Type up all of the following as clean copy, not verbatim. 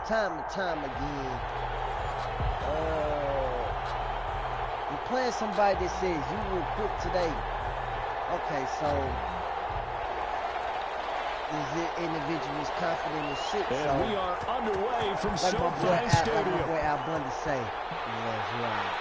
time and time again, you're playing somebody that says you will quit today. Okay, so this individual's confident as shit. And so we are underway from like SoFi Stadium. Like my boy Al Bundy say, that's right.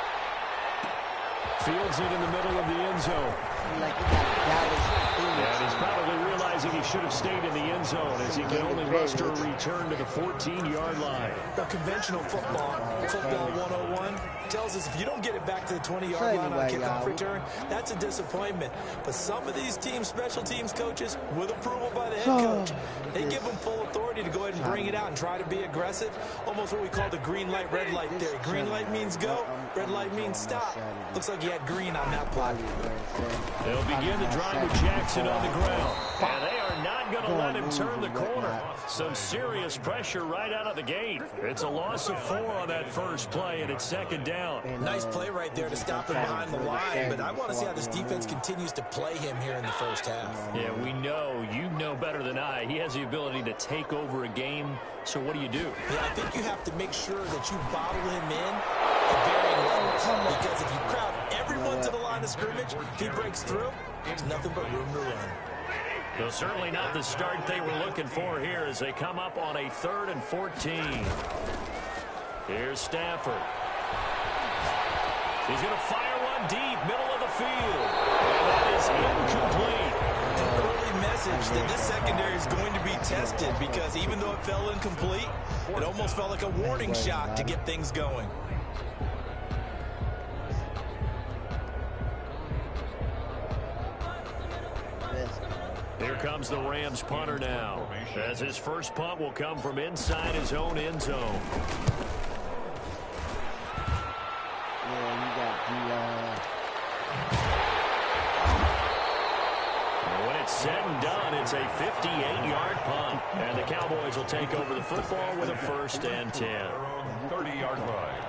Fields it in the middle of the end zone. Like he got Dallas. And he's probably realizing he should have stayed in the end zone as he can only muster a return to the 14-yard line. The conventional football 101, tells us if you don't get it back to the 20-yard line on a kickoff return, that's a disappointment. But some of these teams, special teams coaches, with approval by the head coach, they give them full authority to go ahead and bring it out and try to be aggressive. Almost what we call the green light, red light theory. Green light means go, red light means stop. Looks like he had green on that play. They'll begin the drive with Jackson on the ground. And they are not going to let him turn the corner. Some serious pressure right out of the gate. It's a loss of 4 on that first play, and it's second down. Nice play right there to stop him behind the line, but I want to see how this defense continues to play him here in the first half. Yeah, we know, you know better than I, he has the ability to take over a game, so what do you do? Yeah, I think you have to make sure that you bottle him in at varying levels, because if you crowd everyone to the line of scrimmage, if he breaks through, there's nothing but room to run. Well, certainly not the start they were looking for here as they come up on a 3rd and 14. Here's Stafford. He's going to fire one deep, middle of the field. And that is incomplete. An early message that this secondary is going to be tested, because even though it fell incomplete, it almost felt like a warning shot to get things going. Here comes the Rams punter now, as his first punt will come from inside his own end zone. Yeah, you got When it's said and done, it's a 58-yard punt, and the Cowboys will take over the football with a 1st and 10. 30-yard line.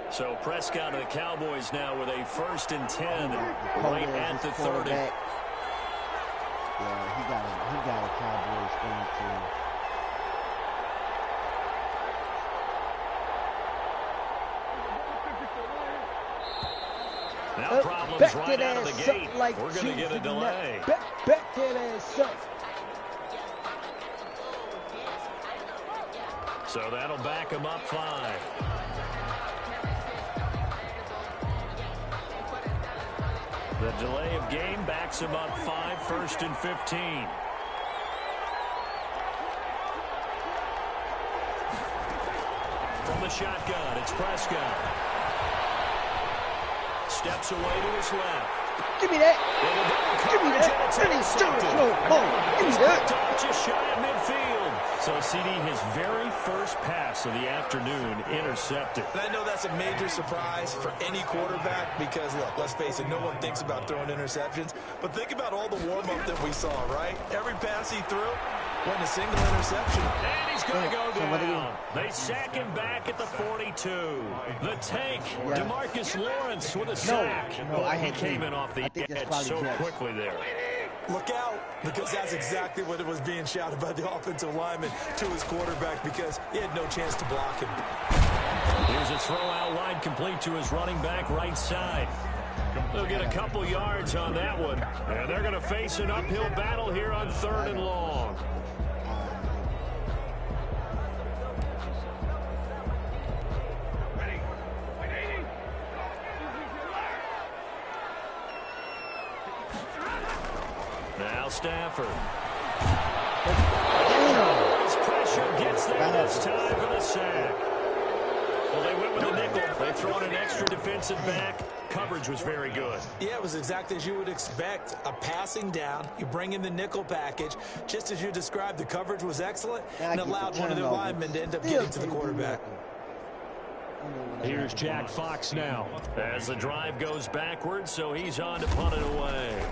So Prescott of the Cowboys now with a 1st and 10 right at the 30. Yeah, he got a Cowboys thing too. Now problems right out of the gate. Like we're going to get a delay. Back that ass up. So that'll back him up 5. The delay of game backs him up 5, 1st and 15. From the shotgun, it's Prescott. Steps away to his left. Give me that. Give me that. Give me that. Just shy of midfield. So, CD, his very first pass of the afternoon intercepted. And I know that's a major surprise for any quarterback because, look, let's face it, no one thinks about throwing interceptions. But think about all the warm-up that we saw, right? Every pass he threw went a single interception. And he's going to go down. They sack him back at the 42. The tank, DeMarcus Lawrence with a sack. He came in off the edge so quickly there. Look out, because that's exactly what it was being shouted by the offensive lineman to his quarterback, because he had no chance to block him. Here's a throw out wide, complete to his running back right side. They'll get a couple yards on that one, and they're going to face an uphill battle here on 3rd and long. Now Stafford. His pressure gets there this time for the sack. Well, they went with a nickel. They throw in an extra defensive back. Coverage was very good. Yeah, it was exactly as you would expect. A passing down. You bring in the nickel package. Just as you described, the coverage was excellent and allowed one of their linemen to end up getting to the quarterback. Here's Jack Fox now. As the drive goes backwards, so he's on to punt it away.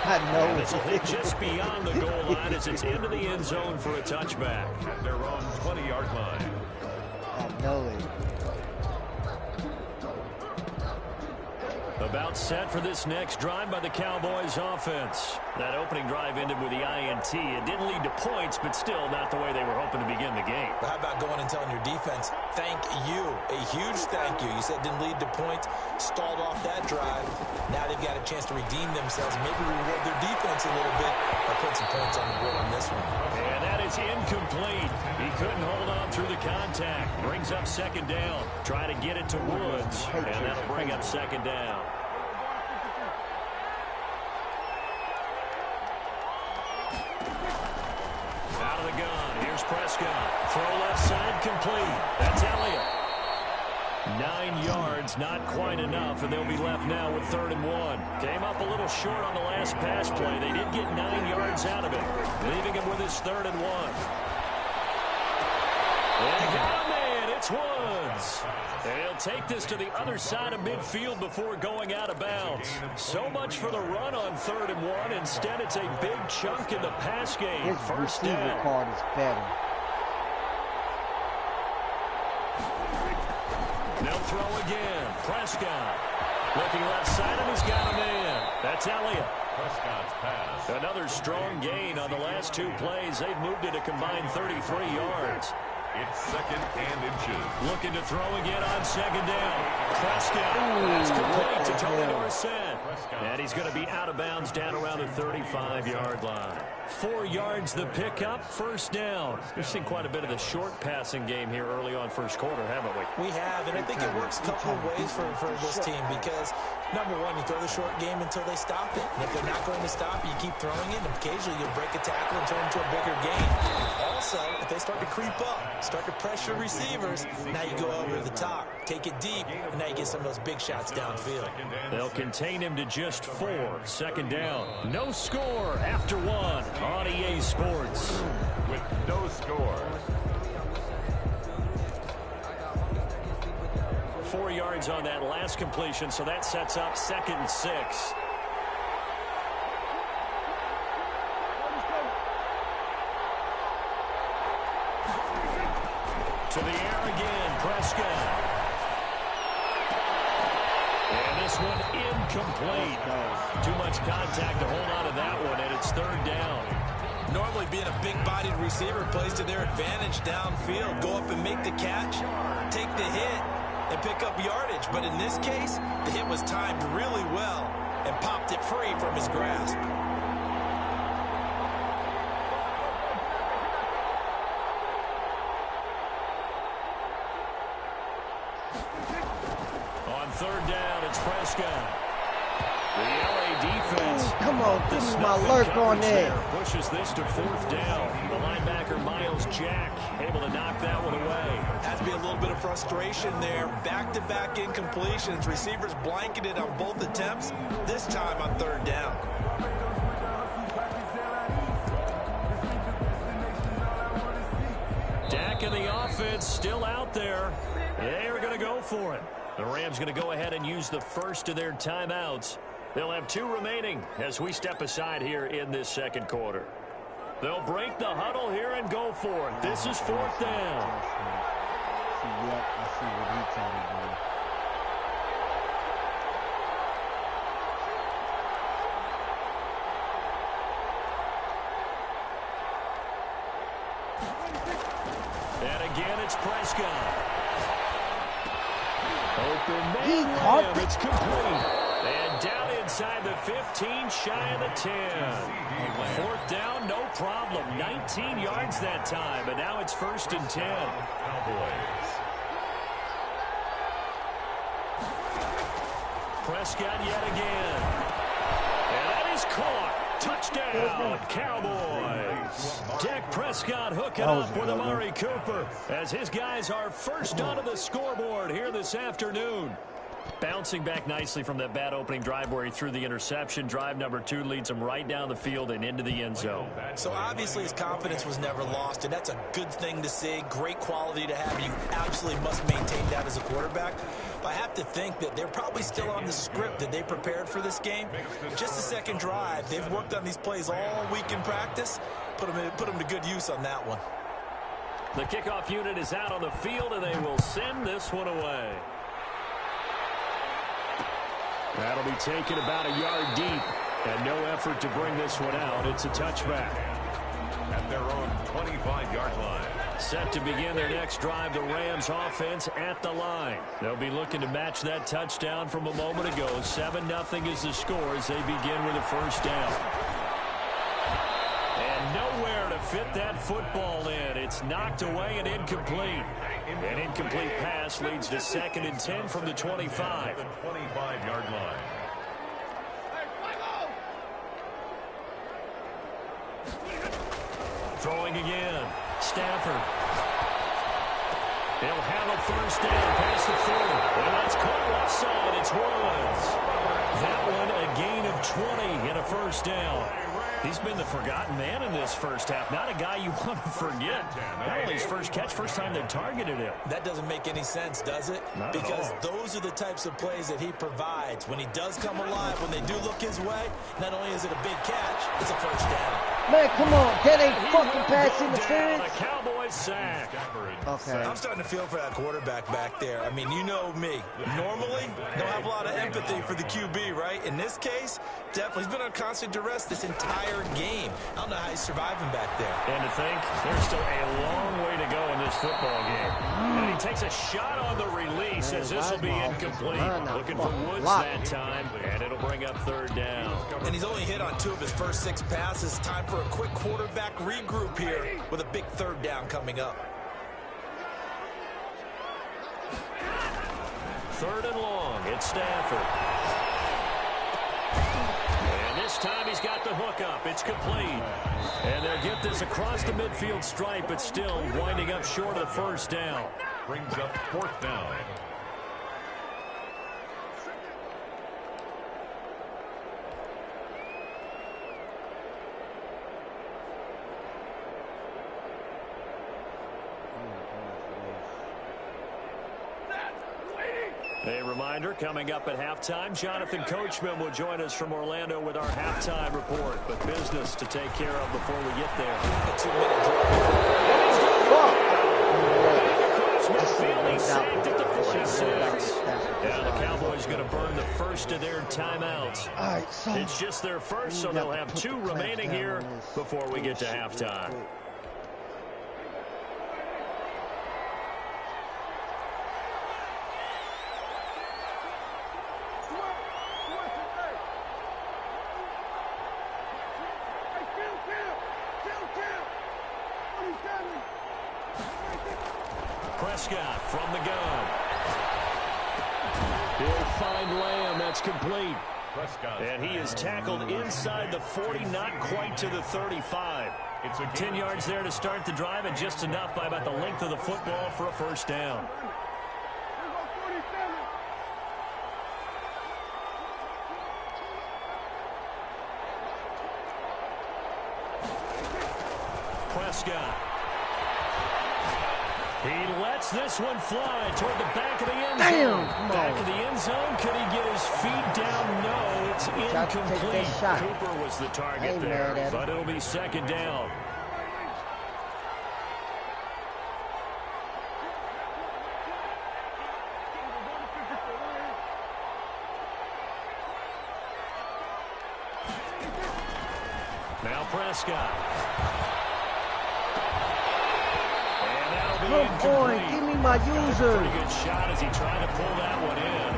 I know. And this will hit just beyond the goal line as it's into the end zone for a touchback. At their own 20-yard line. I know it. About set for this next drive by the Cowboys offense. That opening drive ended with the INT. It didn't lead to points, but still not the way they were hoping to begin the game. But how about going and telling your defense, thank you, a huge thank you. You said it didn't lead to points, stalled off that drive. Now they've got a chance to redeem themselves, maybe reward their defense a little bit by putting some points on the board on this one. And that is incomplete. He couldn't hold on through the contact. Brings up second down. Try to get it to Woods, and that'll bring up second down. Out of the gun. Here's Prescott. Throw left side complete. That's Elliott. 9 yards, not quite enough, and they'll be left now with 3rd and 1. Came up a little short on the last pass play. They did get 9 yards out of it, leaving him with his 3rd and 1. They got a man. It's Woods. And he'll take this to the other side of midfield before going out of bounds. So much for the run on 3rd and 1. Instead, it's a big chunk in the pass game. His First receiver down. card is better. They'll throw again. Prescott. Looking left side, and he's got a man. That's Elliott. Prescott's pass. Another strong gain on the last 2 plays. They've moved it a combined 33 yards. It's 2nd and inches. Looking to throw again on 2nd down. Prescott. That's complete to Tony Dorsett. And he's going to be out of bounds down around the 35-yard line. 4 yards the pickup, 1st down. We've seen quite a bit of the short passing game here early on 1st quarter, haven't we? We have, and I think it works a couple of ways for this team because, number one, you throw the short game until they stop it. And if they're not going to stop it, you keep throwing it, and occasionally you'll break a tackle and turn it into a bigger game. Also, if they start to creep up, start to pressure receivers, now you go over the top, take it deep, and now you get some of those big shots downfield. They'll contain him to just 4. 2nd down. No score after 1 on EA Sports. With no score. 4 yards on that last completion, so that sets up 2nd and 6. To the air again, Prescott. And this one incomplete. Too much contact to hold on to that one, and it's 3rd down. Normally being a big-bodied receiver plays to their advantage downfield. Go up and make the catch, take the hit, and pick up yardage. But in this case, the hit was timed really well and popped it free from his grasp. On 3rd down, it's Prescott. The LA defense. Come on, give me my lurk on there. Pushes this to 4th down. The linebacker, Miles Jack, able to knock that one away. Has to be a little bit of frustration there. Back-to-back incompletions. Receivers blanketed on both attempts, this time on 3rd down. Dak and the offense still out there. They are going to go for it. The Rams going to go ahead and use the first of their timeouts. They'll have 2 remaining as we step aside here in this 2nd quarter. They'll break the huddle here and go for it. This is 4th down. Yep, I see what he's trying to do. And again, it's Prescott. Open He man, caught it's complete. And down inside the 15, shy of the 10. 4th down, no problem. 19 yards that time, and now it's 1st and 10. Cowboys. Prescott yet again. And that is caught. Touchdown, Cowboys. Dak Prescott hooking up with Amari Cooper as his guys are first onto the scoreboard here this afternoon. Bouncing back nicely from that bad opening drive where he threw the interception. Drive number 2 leads him right down the field and into the end zone. So obviously his confidence was never lost, and that's a good thing to see. Great quality to have. You absolutely must maintain that as a quarterback. But I have to think that they're probably still on the script that they prepared for this game. Just the second drive. They've worked on these plays all week in practice. Put them to good use on that one. The kickoff unit is out on the field, and they will send this one away. That'll be taken about a yard deep, and no effort to bring this one out. It's a touchback. At their own 25-yard line. Set to begin their next drive, the Rams offense at the line. They'll be looking to match that touchdown from a moment ago. 7-0 is the score as they begin with a first down. And nowhere to fit that football in. It's knocked away and incomplete. An incomplete pass leads to 2nd and 10 from the 25. 25-yard line. Throwing again. Stafford. They'll have a first down past the 40. And that's caught offside. It's Woods. That one a gain of 20 and a first down. He's been the forgotten man in this first half. Not a guy you want to forget. Not only his first catch, first time they've targeted him. That doesn't make any sense, does it? Because those are the types of plays that he provides. When he does come alive, when they do look his way, not only is it a big catch, it's a first down. Man, come on. That ain't fucking pass interference. The Cowboys sack. Okay. I'm starting to feel for that quarterback back there. I mean, you know me. Normally, don't have a lot of empathy for the QB, right? In this case, definitely, he's been on constant duress this entire game. I don't know how he's surviving back there. And to think, there's still a long way to go in this football game. And he takes a shot on the release as this will be incomplete. Looking for Woods that time, and it'll bring up 3rd down. And he's only hit on 2 of his first 6 passes. Time for a quick quarterback regroup here with a big 3rd down coming up. 3rd and long. It's Stafford. And this time he's got the hook up. It's complete. And they'll get this across the midfield stripe, but still winding up short of the first down. Brings up 4th down. A reminder, coming up at halftime, Jonathan Coachman will join us from Orlando with our halftime report. But business to take care of before we get there. A 2-minute drive. Fielding sacked at the 46. Now the Cowboys going to burn the first of their timeouts. It's just their first, so they'll have 2 remaining here before we get to halftime. Prescott from the gun. He'll find Lamb. That's complete. And he is tackled inside the 40, not quite to the 35. It's 10 yards there to start the drive, and just enough by about the length of the football for a first down. Prescott. He lets this one fly toward the back of the end zone. Back of the end zone. Could he get his feet down? No, it's incomplete. Cooper was the target there, but it'll be 2nd down. Now Prescott. Come on, give me my user. Pretty good shot as he tried to pull that one in.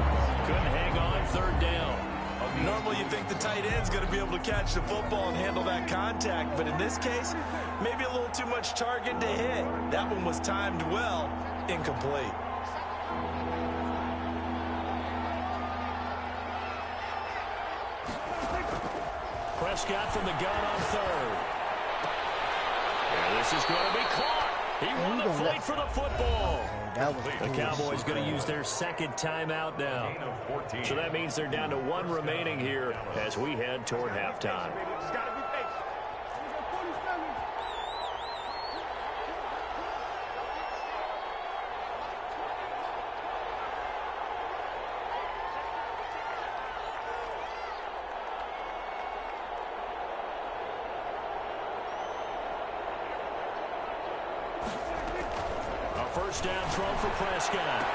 Couldn't hang on. 3rd down. Normally you think the tight end's going to be able to catch the football and handle that contact, but in this case, maybe a little too much target to hit. That one was timed well. Incomplete. Prescott from the gun on 3rd. And this is going to be caught. He won the fight for the football. The Cowboys going to use their second timeout now. So that means they're down to 1 remaining here as we head toward halftime. First down throw for Prescott.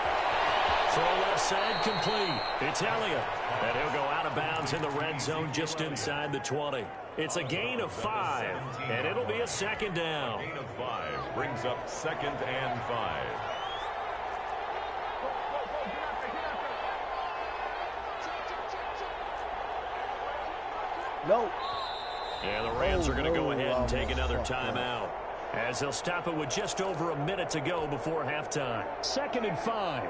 Throw left side complete. It's Elliott. And he'll go out of bounds in the red zone just inside the 20. It's a gain of 5, and it'll be a second down. Gain of 5 brings up 2nd and 5. No. Yeah, the Rams are going to go ahead and take another timeout, as they'll stop it with just over a minute to go before halftime. 2nd and 5.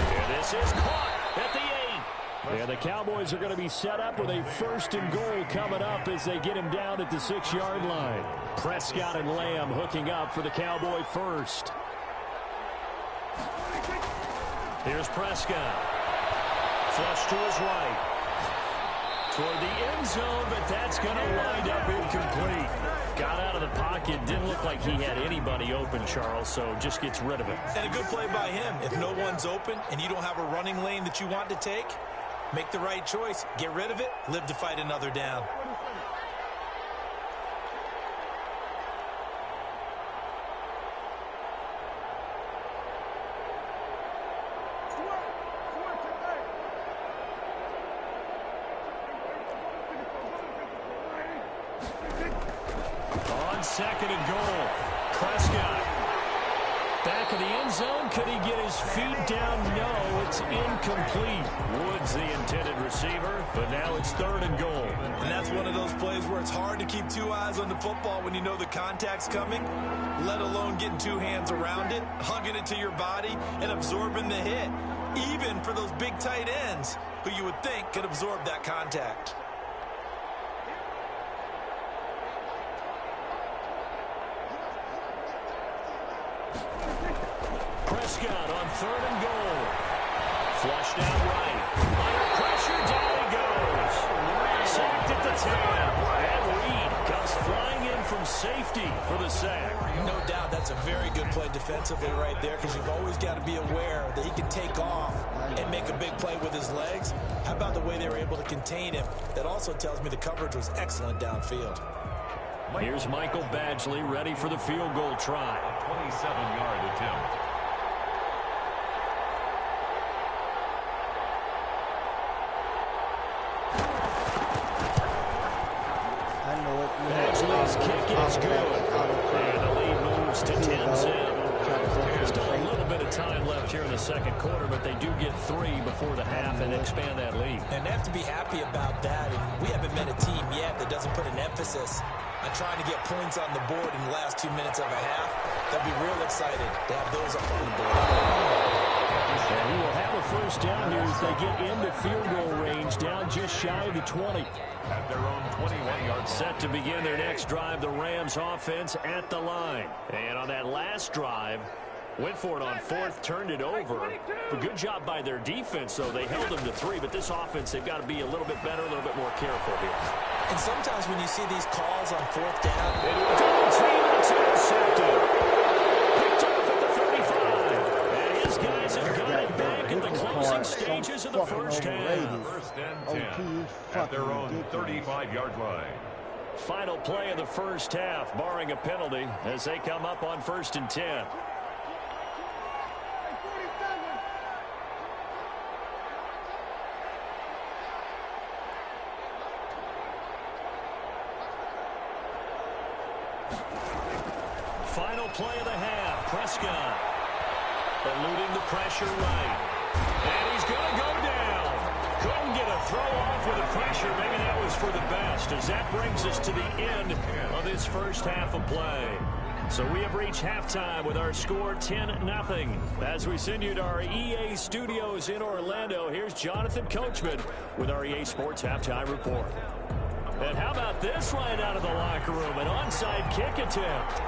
And this is caught at the 8. And the Cowboys are going to be set up with a 1st and goal coming up as they get him down at the 6-yard line. Prescott and Lamb hooking up for the Cowboy first. Here's Prescott. Flush to his right. Toward the end zone, but that's going to wind up incomplete. Got out of the pocket. Didn't look like he had anybody open, Charles, so just gets rid of it. And a good play by him. If no one's open and you don't have a running lane that you want to take, make the right choice. Get rid of it. Live to fight another down. On 2nd and goal, Prescott. Back of the end zone. Could he get his feet down? No, it's incomplete. Woods the intended receiver, but now it's 3rd and goal. And that's one of those plays where it's hard to keep 2 eyes on the football when you know the contact's coming, let alone getting 2 hands around it, hugging it to your body, and absorbing the hit, even for those big tight ends who you would think could absorb that contact. Prescott on 3rd and goal. Flush down right. Under pressure, down he goes. Sacked at the 10. And Reed comes flying in from safety for the sack. No doubt that's a very good play defensively right there, because you've always got to be aware that he can take off and make a big play with his legs. How about the way they were able to contain him? That also tells me the coverage was excellent downfield. Here's Michael Badgley ready for the field goal try. A 27-yard attempt. Badgley's kick is good. And the lead moves to 10-10. Still a little bit of time left here in the 2nd quarter, but they do get 3 before the half and expand that lead. And they have to be happy about that. And we haven't met a team yet that doesn't put an emphasis on trying to get points on the board in the last 2 minutes of a half. They'll be real excited to have those up on the board. And he will have a 1st down here as they get into field goal range, down just shy of the 20. At their own 21-yard. Set to begin their next drive, the Rams offense at the line. And on that last drive, went for it on 4th, turned it over. A good job by their defense, though. They held them to 3, but this offense, they've got to be a little bit better, a little bit more careful here. And sometimes when you see these calls on 4th down, double team, it's intercepted. Picked off at the 35. And his guys have got it back in the closing stages of the first half. 1st and 10 at their own 35-yard line. Final play of the first half, barring a penalty, as they come up on 1st and 10. Final play of the half. Prescott eluding the pressure right. And he's going to go down. Couldn't get a throw off with the pressure. Maybe that was for the best, as that brings us to the end of this first half of play. So we have reached halftime with our score 10-0. As we send you to our EA studios in Orlando, here's Jonathan Coachman with our EA Sports Halftime Report. And how about this right out of the locker room? An onside kick attempt.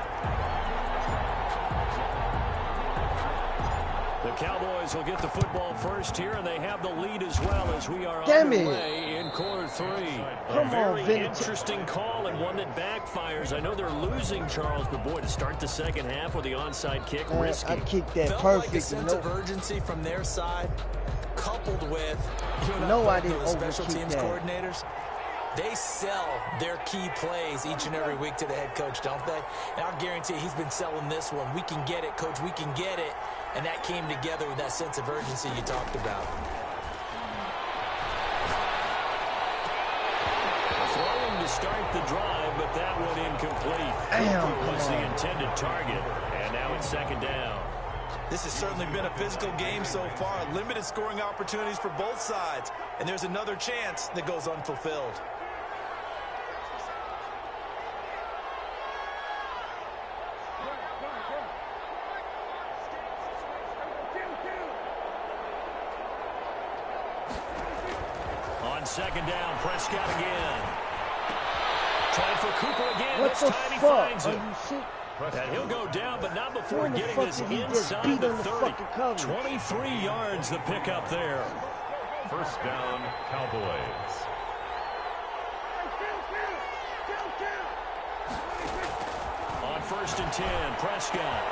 The Cowboys will get the football first here, and they have the lead as well as we are underway in quarter 3. A very interesting call and one that backfires. I know they're losing, Charles, but boy, to start the second half with the onside kick, risky. I kicked that Felt perfect. like a sense of urgency from their side, coupled with I didn't those special overkick teams that. coordinators. They sell their key plays each and every week to the head coach, don't they? And I'll guarantee he's been selling this one. We can get it, coach. We can get it. And that came together with that sense of urgency you talked about. Throwing to start the drive, but that one incomplete. Cooper was the intended target, and now it's second down. This has certainly been a physical game so far. Limited scoring opportunities for both sides. And there's another chance that goes unfulfilled. On second down, Prescott again. Trying for Cooper again. What This the time he fuck? finds Are him. you sick? And he'll go down, but not before When the getting fuck this did he just inside beat the on the 30. fucking coverage? 23 yards the pickup there. First down, Cowboys. On first and 10, Prescott.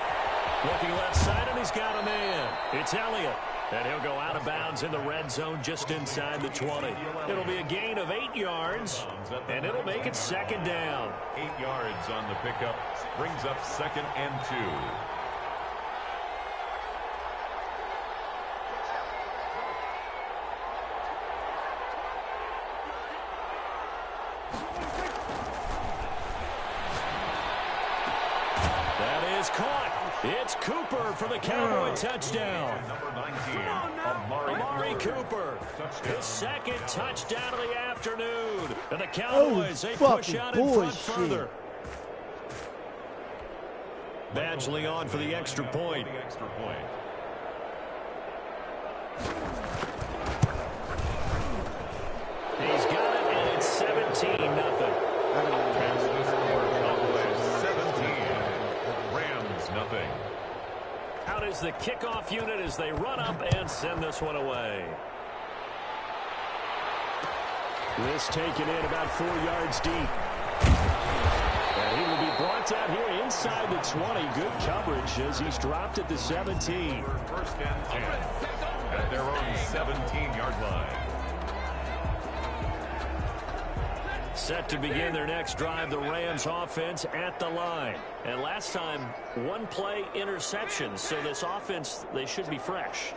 Looking left side, and he's got a man. It's Elliott. And he'll go out of bounds in the red zone just inside the 20. It'll be a gain of 8 yards, and it'll make it second down. 8 yards on the pickup. Brings up second and 2. That is caught. It's Cooper for the Cowboy touchdown. Number 19, Amari Cooper. His second touchdown of the afternoon. And the Cowboys, they push out in front further. Badgley on for the extra point. He's got it, and it's 17-0. 17. Out is the kickoff unit as they run up and send this one away. This taken in about 4 yards deep. And he will be brought out here inside the 20. Good coverage as he's dropped at the 17. First and 10 at their own 17-yard line. Set to begin their next drive, the Rams offense at the line. And last time, one play interception. So this offense, they should be fresh.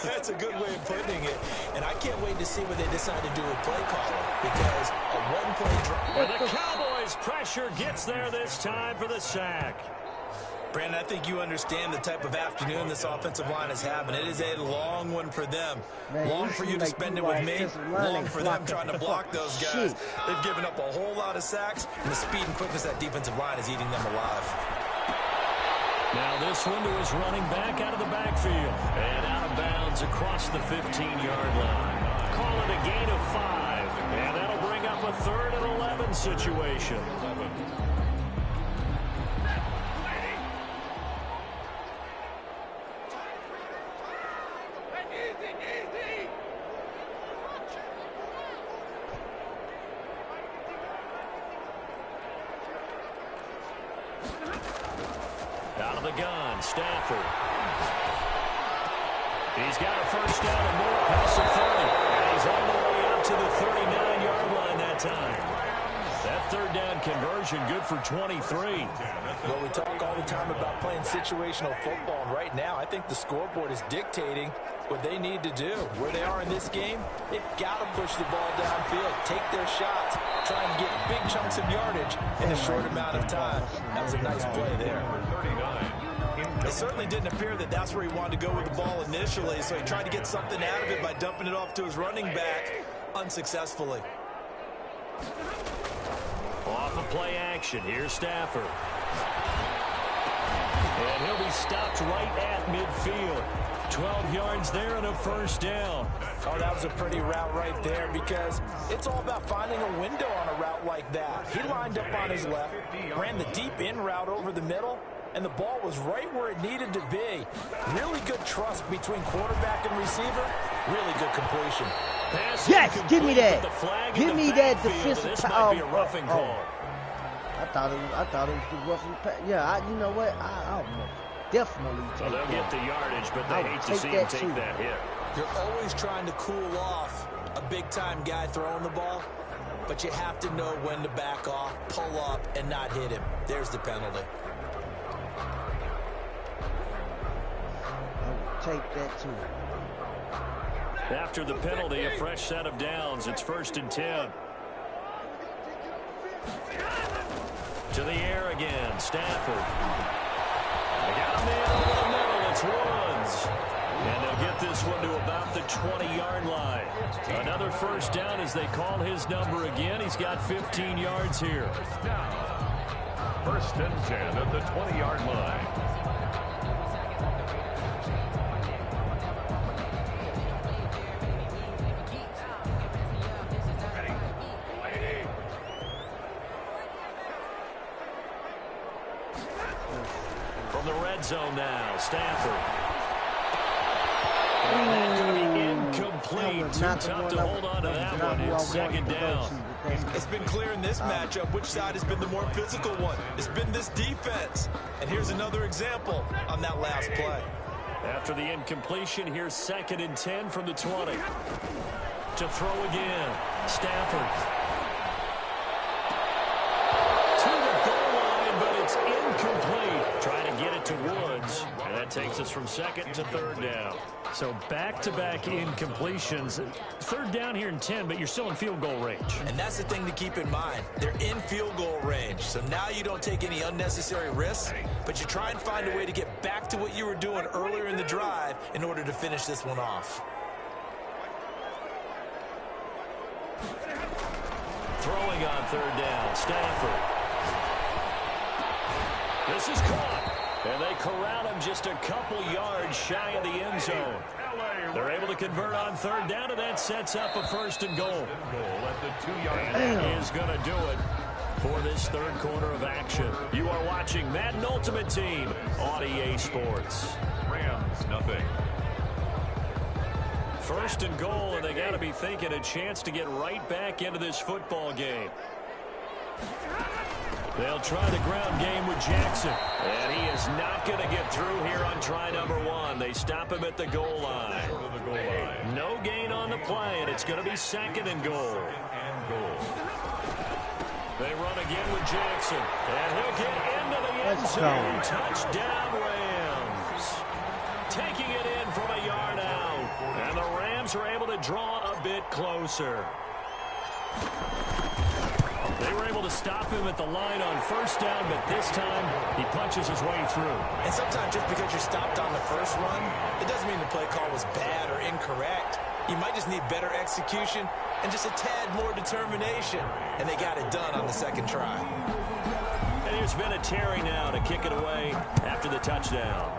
That's a good way of putting it. And I can't wait to see what they decide to do with play calling. Because a one-play drive. And the Cowboys pressure gets there this time for the sack. Brandon, I think you understand the type of afternoon this offensive line is having. It is a long one for them. Man, long for you to spend it with me. Long for them trying to block those guys. They've given up a whole lot of sacks, and the speed and quickness of that defensive line is eating them alive. Now this window is running back out of the backfield. And out of bounds across the 15-yard line. Call it a gain of 5. And that'll bring up a 3rd and 11 situation. Out of the gun, Stafford. He's got a first down and more past the 30. And he's on the way up to the 39-yard line that time. That 3rd down conversion good for 23. Well, we talk all the time about playing situational football, and right now I think the scoreboard is dictating what they need to do. Where they are in this game, they've got to push the ball downfield, take their shots, try and get big chunks of yardage in a short amount of time. That was a nice play there. It certainly didn't appear that that's where he wanted to go with the ball initially, so he tried to get something out of it by dumping it off to his running back unsuccessfully. Off of play action, here's Stafford. He'll be stopped right at midfield. 12 yards there and a first down. Oh, that was a pretty route right there because it's all about finding a window on a route like that. He lined up on his left, ran the deep in route over the middle, and the ball was right where it needed to be. Really good trust between quarterback and receiver. Really good completion. Yes, give me that. Give me that defensive foul. I thought it was the roughing pass. Yeah, you know what? I'll definitely take so they'll get the yardage, but they hate to see him take that hit. You're always trying to cool off a big-time guy throwing the ball, but you have to know when to back off, pull up, and not hit him. There's the penalty. I would take that too. After the penalty, a fresh set of downs. It's 1st and 10. To the air again, Stafford. They got a man over the middle. It's Woods. And they'll get this one to about the 20-yard line. Another first down as they call his number again. He's got 15 yards here. 1st and 10 at the 20-yard line. From the red zone now, Stafford. And that's going to be incomplete. Too tough to hold on to that one. It's 2nd down. It's been clear in this matchup which side has been the more physical one. It's been this defense. And here's another example on that last play. After the incompletion, here's 2nd and 10 from the 20. To throw again, Stafford. Incomplete. Trying to get it to Woods. And that takes us from 2nd to 3rd down. So back-to-back incompletions. 3rd down here in 10, but you're still in field goal range. And that's the thing to keep in mind. They're in field goal range. So now you don't take any unnecessary risks, but you try and find a way to get back to what you were doing earlier in the drive in order to finish this one off. Throwing on 3rd down, Stafford. This is caught, and they corral him just a couple yards shy of the end zone. They're able to convert on 3rd down, and that sets up a 1st and goal. And that is going to do it for this 3rd quarter of action. You are watching Madden Ultimate Team on EA Sports. Rams, nothing. 1st and goal, and they got to be thinking a chance to get right back into this football game. They'll try the ground game with Jackson. And he is not going to get through here on try number 1. They stop him at the goal line. No gain on the play, and it's going to be 2nd and goal. They run again with Jackson. And he'll get into the end zone. Touchdown, Rams. Taking it in from a yard out. And the Rams are able to draw a bit closer. They were able to stop him at the line on 1st down, but this time he punches his way through. And sometimes just because you're stopped on the first run, it doesn't mean the play call was bad or incorrect. You might just need better execution and just a tad more determination. And they got it done on the 2nd try. And there's been a Terry now to kick it away after the touchdown.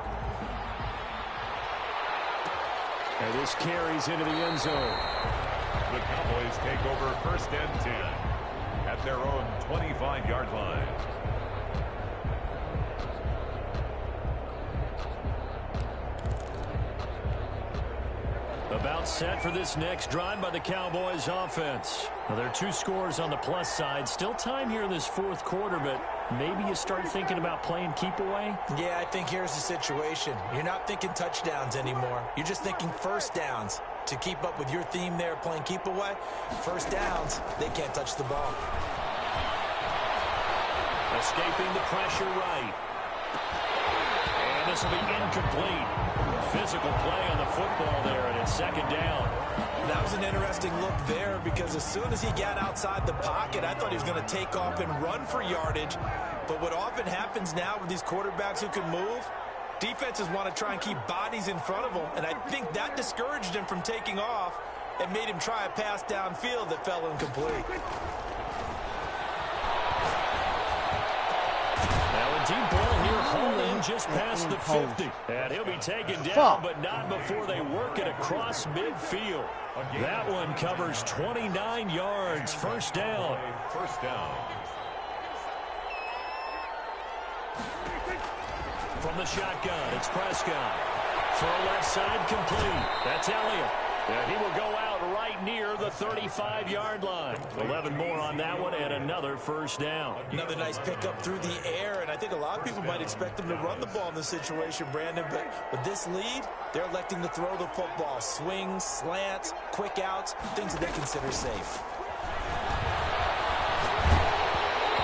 And this carries into the end zone. The Cowboys take over 1st and 10. At their own 25-yard line. About set for this next drive by the Cowboys offense. Now, there are 2 scores on the plus side. Still time here in this 4th quarter, but maybe you start thinking about playing keep away? Yeah, I think here's the situation. You're not thinking touchdowns anymore. You're just thinking 1st downs. To keep up with your theme there, playing keep away, 1st downs, they can't touch the ball. Escaping the pressure right. And this will be incomplete. Physical play on the football there, and it's 2nd down. That was an interesting look there because as soon as he got outside the pocket, I thought he was going to take off and run for yardage. But what often happens now with these quarterbacks who can move, defenses want to try and keep bodies in front of them, and I think that discouraged him from taking off and made him try a pass downfield that fell incomplete. Now a deep ball here hauled in just past the 50. And he'll be taken down, but not before they work it across midfield. That one covers 29 yards. First down. First down. From the shotgun, it's Prescott. For a left side, complete. That's Elliott. And he will go out right near the 35-yard line. 11 more on that one and another first down. Another nice pickup through the air, and I think a lot of people might expect them to run the ball in this situation, Brandon, but with this lead, they're electing to throw the football. Swings, slants, quick outs, things that they consider safe.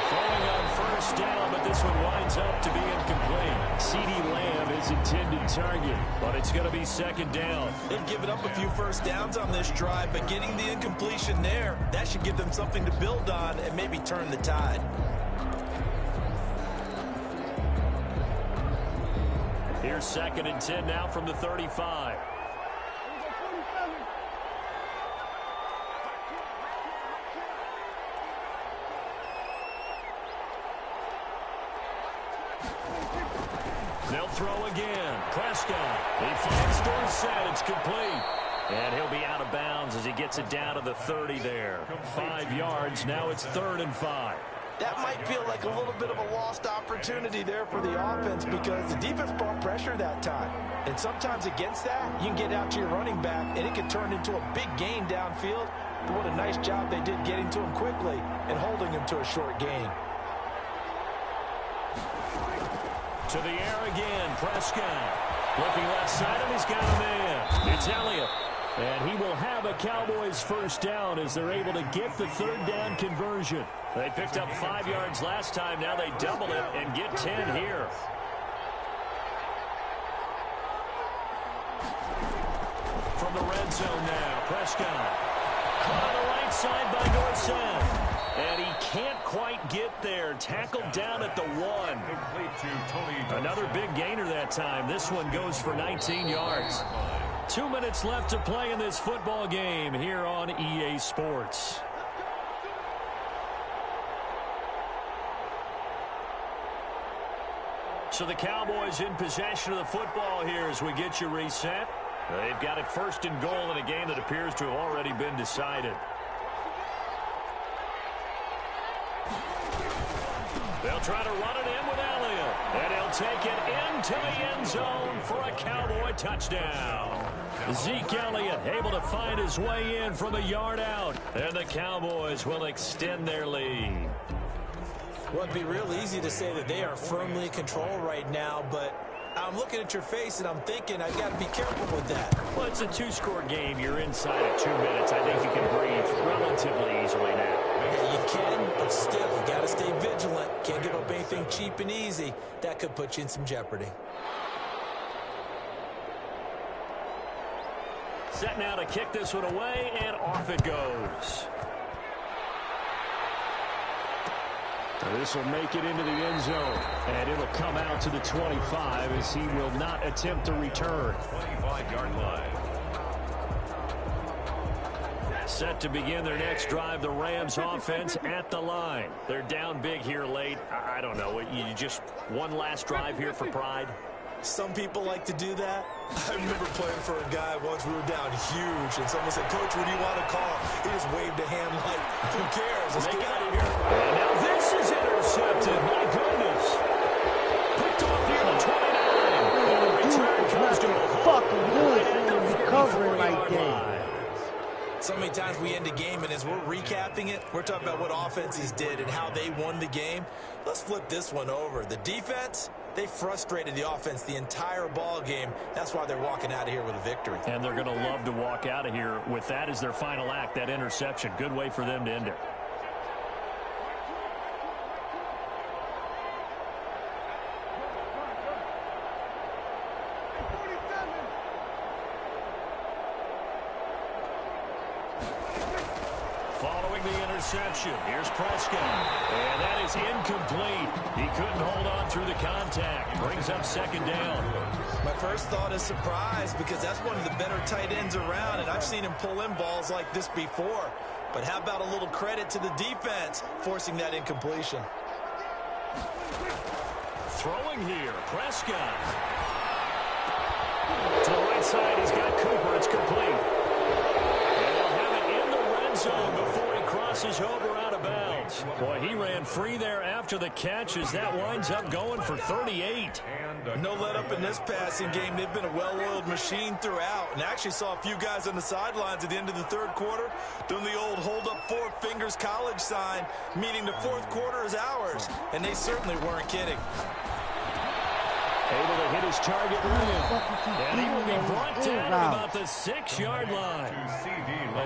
Throwing on first down, but this one winds up to be incomplete. CeeDee Lamb is intended target, but it's going to be second down. They've given up a few first downs on this drive, but getting the incompletion there, that should give them something to build on and maybe turn the tide. Here's second and 10 now from the 35. They'll throw again. Prescott. He finds Dorsett. It's complete. And he'll be out of bounds as he gets it down to the 30 there. 5 yards. Now it's 3rd and 5. That might feel like a little bit of a lost opportunity there for the offense because the defense brought pressure that time. And sometimes against that, you can get out to your running back, and it can turn into a big gain downfield. But what a nice job they did getting to him quickly and holding him to a short gain. To the air again, Prescott. Looking left side, and he's got a man. It's Elliott. And he will have a Cowboys first down as they're able to get the 3rd down conversion. They picked up 5 yards last time. Now they double it and get 10 here. From the red zone now, Prescott. Caught on the right side by Dorsett. And he can't quite get there. Tackled down at the 1. Another big gainer that time. This one goes for 19 yards. 2 minutes left to play in this football game here on EA Sports. So the Cowboys in possession of the football here as we get you reset. They've got it 1st and goal in a game that appears to have already been decided. They'll try to run it in with Elliott. And he'll take it into the end zone for a Cowboy touchdown. Zeke Elliott able to find his way in from a yard out. And the Cowboys will extend their lead. Well, it'd be real easy to say that they are firmly in control right now, but I'm looking at your face and I'm thinking I've got to be careful with that. Well, it's a 2-score game. You're inside of 2 minutes. I think you can breathe relatively easily now. Yeah, you can, but still, you got to stay vigilant. Can't give up anything cheap and easy. That could put you in some jeopardy. Set now to kick this one away, and off it goes. This will make it into the end zone, and it'll come out to the 25 as he will not attempt to return. 25-yard line. Set to begin their next drive, the Rams offense at the line. They're down big here late. I don't know. You just one last drive here for pride? Some people like to do that. I remember playing for a guy once. We were down huge, and someone said, "Coach, what do you want to call?" He just waved a hand like, "Who cares? Let's get out of here." And now this is intercepted. My goodness. Picked off near the 29. And the return comes to a fucking good for recovering like that. So many times we end a game, and as we're recapping it, we're talking about what offenses did and how they won the game. Let's flip this one over. The defense, they frustrated the offense the entire ball game. That's why they're walking out of here with a victory. And they're going to love to walk out of here with that as their final act, that interception. Good way for them to end it. Following the interception, here's Prescott. And that is incomplete. He couldn't hold on through the contact. Brings up second down. My first thought is surprise because that's one of the better tight ends around, and I've seen him pull in balls like this before. But how about a little credit to the defense forcing that incompletion? Throwing here, Prescott. To the right side, he's got Cooper. It's complete. And they'll have it in the red zone before he crosses over out of bounds. Boy, he ran free there after the catch as that winds up going for 38. No let up in this passing game. They've been a well-oiled machine throughout. And actually saw a few guys on the sidelines at the end of the third quarter doing the old hold up 4 fingers college sign, meaning the fourth quarter is ours. And they certainly weren't kidding. Able to hit his target rim. And he will be brought down at about the 6-yard line.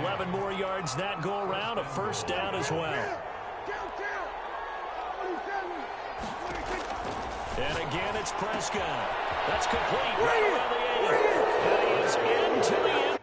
11 more yards that go around. A first down as well. And again, it's Prescott. That's complete right around the 8. And he is into the end.